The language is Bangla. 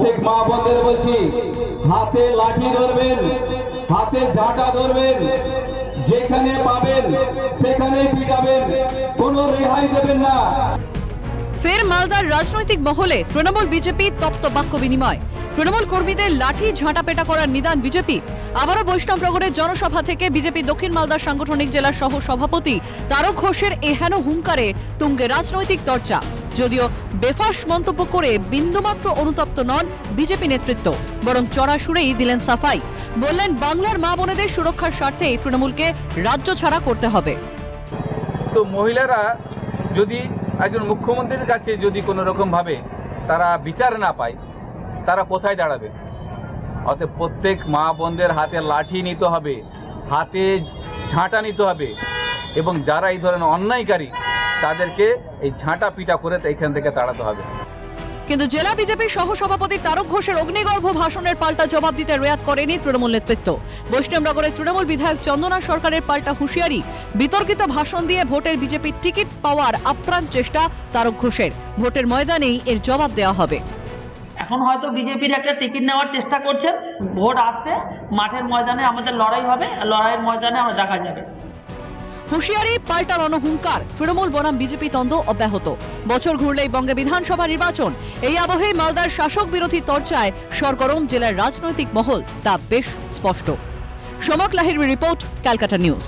প্রত্যেক মা বোনদের বলছি, হাতে লাঠি ধরবেন, হাতে ঝাঁটা ধরবেন, যেখানে পাবেন সেখানে পিটাবেন, কোনো রেহাই দেবেন না। ফের মালদার রাজনৈতিক মহলে তৃণমূল বিজেপি তপ্ত বাক্য বিনিময়। তৃণমূল কর্মীদের লাঠি ঝাঁটাপেটা করার নিদান বিজেপি। আবারও বৈষ্ণবনগরের জনসভা থেকে বিজেপি দক্ষিণ মালদা সাংগঠনিক জেলার সহ সভাপতি তারক ঘোষের এহেন হুঙ্কারে তুঙ্গে রাজনৈতিক চর্চা। যদিও বেফাঁস মন্তব্য করে বিন্দুমাত্র অনুতপ্ত নন বিজেপি নেতৃত্ব, বরং চড়া সুরেই দিলেন সাফাই। বললেন, বাংলার মা বোনেদের সুরক্ষার স্বার্থে তৃণমূলকে রাজ্য ছাড়া করতে হবে। তো মহিলারা যদি একজন মুখ্যমন্ত্রীর কাছে যদি কোনো রকমভাবে তারা বিচার না পায়, তারা কোথায় দাঁড়াবে? অতএব প্রত্যেক মা বোনদের হাতে লাঠি নিতে হবে, হাতে ঝাঁটা নিতে হবে, এবং যারা এই ধরনের অন্যায়কারী তাদেরকে এই ঝাঁটা পিটা করে এইখান থেকে তাড়াতে হবে। কিন্তু জেলা বিজেপির সহসভাপতি তারক ঘোষের অগ্নিগর্ভ ভাষণের পাল্টা জবাব দিতে রেয়াত করেনি তৃণমূল নেতৃত্ব। বৈষ্ণবনগরের তৃণমূল বিধায়ক চন্দনা সরকারের পাল্টা হুঁশিয়ারি। বিতর্কিত ভাষণ দিয়ে ভোটের বিজেপির টিকিট পাওয়ার আপ্রাণ চেষ্টা তারক ঘোষের। ভোটের ময়দানেই এর জবাব দেওয়া হবে। এখন হয়তো বিজেপির একটা টিকিট নেওয়ার চেষ্টা করছেন। ভোট আসছে, মাঠের ময়দানে আমাদের লড়াই হবে, লড়াইয়ের ময়দানে আমরা দেখা যাবে। হুঁশিয়ারি, পাল্টা রণহুঙ্কার। তৃণমূল বনাম বিজেপি দ্বন্দ্ব অব্যাহত। বছর ঘুরলেই বঙ্গে বিধানসভা নির্বাচন। এই আবহে মালদার শাসক বিরোধী চর্চায় সরগরম জেলার রাজনৈতিক মহল, তা বেশ স্পষ্ট। সমক লাহিড়ী রিপোর্ট, ক্যালকাটা নিউজ।